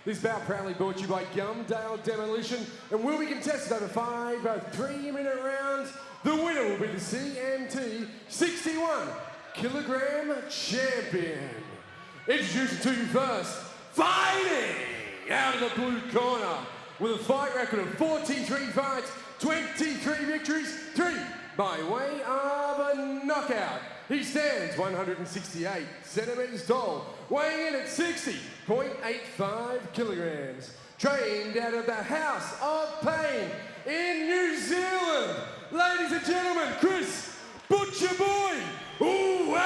This bout proudly brought to you by Gumdale Demolition and will be contested over 5 3-minute rounds. The winner will be the CMT 61 kilogram champion. Introducing to you first, fighting out of the blue corner with a fight record of 43 fights, 23 victories, 3 by way of a knockout. He stands 168 centimeters tall, weighing in at 60.85 kilograms. Trained out of the House of Pain in New Zealand. Ladies and gentlemen, Chris Butcher Boy Wells.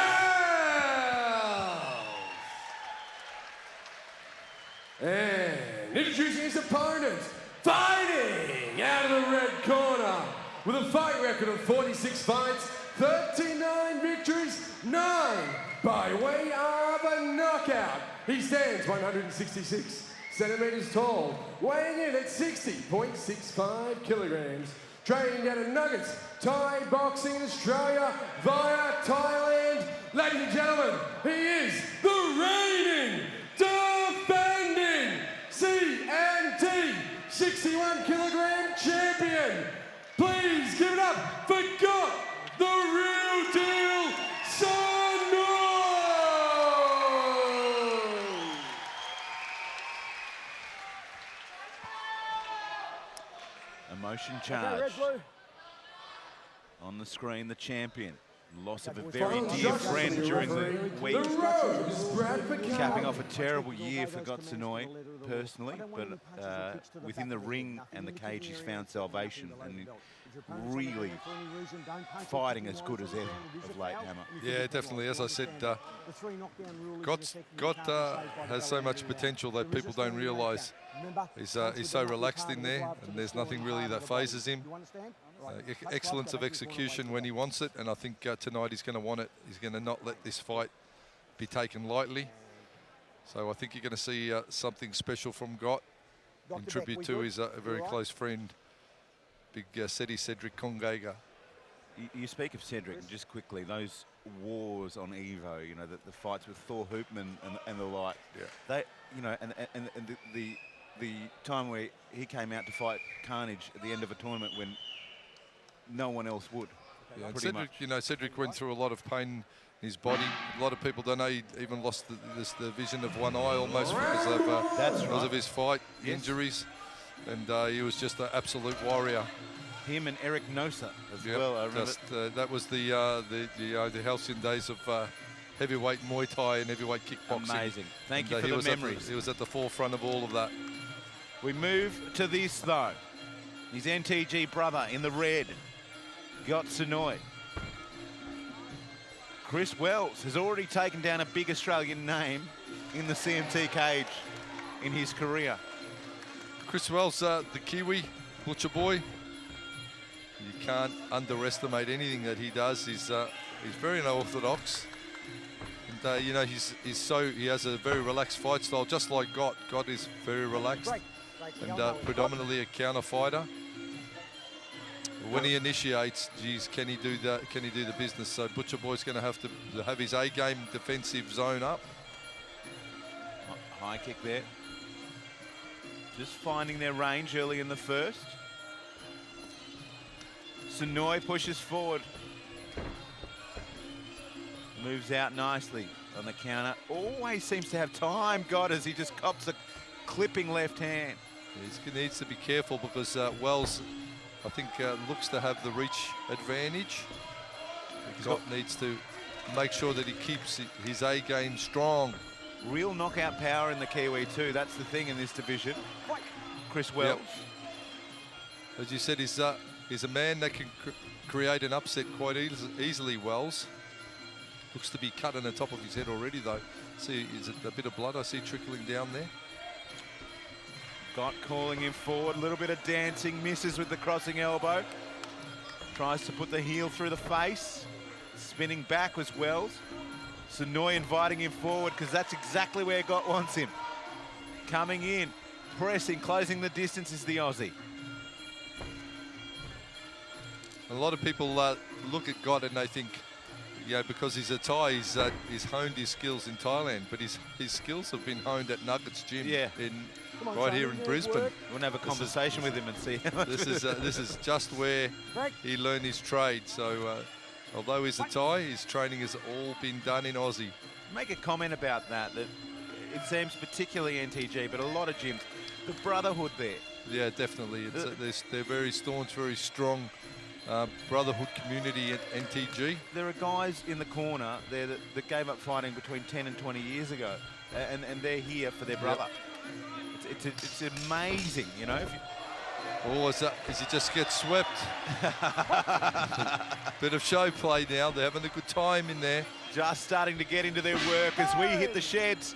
And introducing his opponent, fighting out of the red corner with a fight record of 46 fights, 39 victories, 9 by way of a knockout. He stands 166 centimeters tall, weighing in at 60.65 kilograms. Trained out of Nuggets Thai boxing in Australia via Thailand. Ladies and gentlemen, he is the reigning, defending CMT 61 kilogram champion. Please give it up for Ghot, the real deal, Seur. Emotion charge. On the screen, the champion. Loss of a very dear friend during the week. Capping off a terrible year for Ghot personally, but within the ring and the cage, he's found salvation and really fighting as good as ever of late, Hammer. Yeah, definitely. As I said, Ghot has so much potential that people don't realise. He's so relaxed in there, and there's nothing really that phases him. Excellence of execution when he wants it, and I think tonight he's going to want it. He's going to not let this fight be taken lightly. So I think you're going to see something special from Ghot in tribute to his very close friend, big Cedric Congega. You speak of Cedric, just quickly, those wars on Evo, you know, the fights with Thor Hoopman and the like. Yeah. They, you know, and the time where he came out to fight Carnage at the end of a tournament when no one else would. Yeah, and Cedric, you know, Cedric went through a lot of pain in his body. A lot of people don't know he even lost the vision of one eye almost because of his fight injuries. And he was just an absolute warrior. Him and Eric Nosa as well. I remember that was the halcyon days of heavyweight Muay Thai and heavyweight kickboxing. Amazing. Thank you for the memories. He was at the forefront of all of that. We move to this though. His NTG brother in the red, Ghot Seur. Chris Wells has already taken down a big Australian name in the CMT cage in his career. Chris Wells, the Kiwi, Butcher Boy. You can't underestimate anything that he does. He's very unorthodox. And you know, he has a very relaxed fight style, just like Ghot. Ghot is very relaxed and predominantly a counter fighter. When he initiates, geez, can he do the business? So Butcher Boy's going to have to have his A-game defensive zone up. High kick there. Just finding their range early in the first. Seur pushes forward. Moves out nicely on the counter. Always seems to have time, Ghot, as he just cops a clipping left hand. He needs to be careful because Wells, I think, looks to have the reach advantage. Ghot needs to make sure that he keeps his A-game strong. Real knockout power in the Kiwi too. That's the thing in this division. Chris Wells. Yep. As you said, he's a man that can create an upset quite easily, Wells. Looks to be cut on the top of his head already though. See, is it a bit of blood I see trickling down there? Ghot calling him forward, a little bit of dancing, misses with the crossing elbow. Tries to put the heel through the face. Spinning back was Wells. Seur inviting him forward because that's exactly where Ghot wants him. Coming in, pressing, closing the distance is the Aussie. A lot of people look at Ghot and they think, you know, because he's a Thai, he's honed his skills in Thailand, but his skills have been honed at Nuggets Gym right here in Brisbane. We'll have a conversation with him and see how much This is just where he learned his trade. So although he's a Thai, his training has all been done in Aussie. Make a comment about that it seems particularly NTG, but a lot of gyms, the brotherhood there. Yeah, definitely. They're very staunch, very strong brotherhood community at NTG. There are guys in the corner there that gave up fighting between 10 and 20 years ago, and they're here for their brother. Yep. It's amazing, you know. Oh, as he just gets swept. Bit of show play now. They're having a good time in there. Just starting to get into their work as we hit the sheds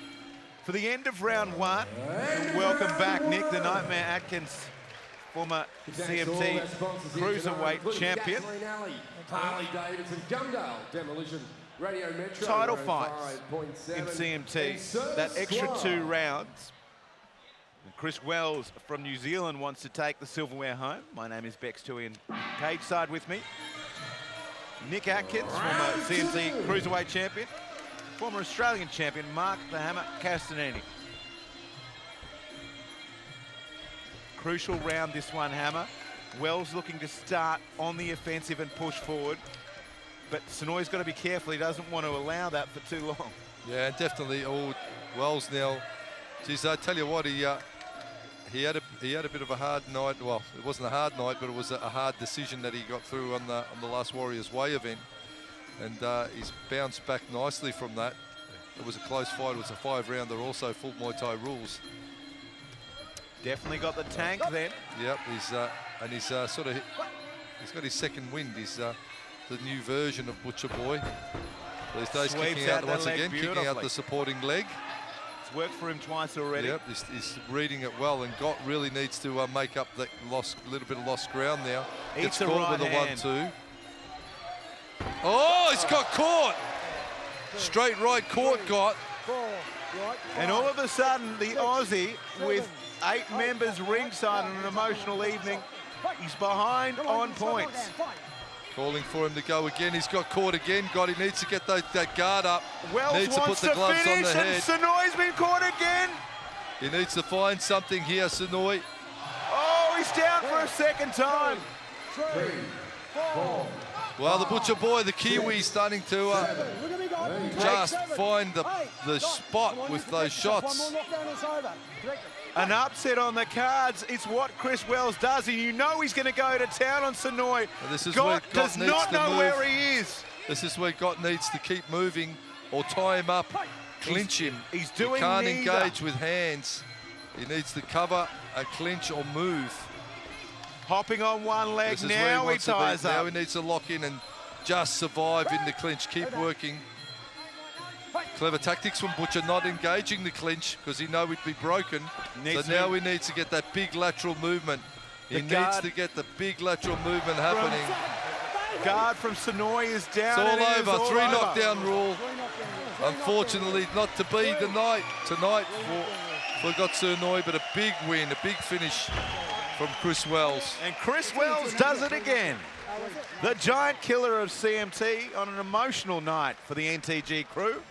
for the end of round one. And welcome back, Nick, the Nightmare Atkins, former CMT Cruiserweight champion. Title fights in CMT, that extra 2 rounds. And Chris Wells from New Zealand wants to take the silverware home. My name is Bex Tui, and cage side with me, Nick Atkins, former CMT Cruiserweight champion, former Australian champion, Mark the Hammer Castanini. Crucial round this one, Hammer. Wells looking to start on the offensive and push forward, but Sonoy's got to be careful. He doesn't want to allow that for too long. Yeah, definitely. Oh, Wells now. Geez, I tell you what, he had a bit of a hard night. Well, it wasn't a hard night, but it was a hard decision that he got through on the last Warriors Way event, and he's bounced back nicely from that. It was a close fight. It was a 5-rounder, also full Muay Thai rules. Definitely got the tank then. Yep, he's got his second wind. He's the new version of Butcher Boy. These days, kicking out once again, kicking out the supporting leg. It's worked for him twice already. Yep, he's reading it well, and Ghot really needs to make up that little bit of lost ground now. Gets caught with a 1-2. Oh, he's got caught. Straight right caught, Ghot. And all of a sudden, the Aussie, with 8 members ringside on an emotional evening, he's behind on points. Calling for him to go again. He's got caught again. Ghot, he needs to get that guard up. Wells needs to put the gloves on the head. Sonoy's been caught again. He needs to find something here, Sonoy. Oh, he's down for a second time. 3, 4. Well, the Butcher Boy, the Kiwi, starting to just find the spot with those shots. An upset on the cards. It's what Chris Wells does, and you know he's going to go to town on Sonoy. Ghot does not know where he is. This is where Ghot needs to keep moving or tie him up, clinch him. He's doing He can't neither. engage with hands. He needs to cover a clinch or move. Hopping on one leg, now he ties up. Now he needs to lock in and just survive in the clinch. Keep working. Clever tactics from Butcher, not engaging the clinch because he know he'd be broken. So now he needs to get that big lateral movement. He needs to get the big lateral movement happening. Guard from Sonoy is down. It's all over. 3 knockdown rule. Unfortunately, not to be tonight for Ghot Sonoy, but a big win, a big finish from Chris Wells. And Chris Wells does it again. The giant killer of CMT on an emotional night for the NTG crew.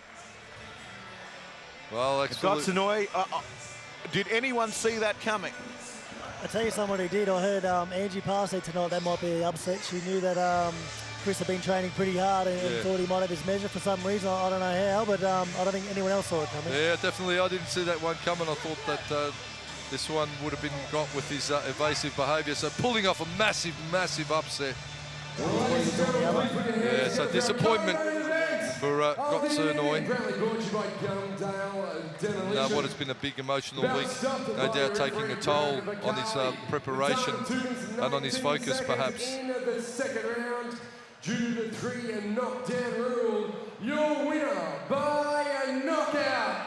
Well, Ghot Sonoy, did anyone see that coming? I tell you someone who did. I heard Angie Parr said tonight that might be upset. She knew that Chris had been training pretty hard and thought he might have his measure for some reason. I don't know how, but I don't think anyone else saw it coming. Yeah, definitely. I didn't see that one coming. I thought that this one would have been Ghot with his evasive behaviour. So pulling off a massive, massive upset. Yeah, so disappointment for Ghot Sonoy. What has been a big emotional week, no doubt taking a toll on his preparation and on his focus, perhaps. The second round, due to the 3 knockdown rule, your winner by a knockout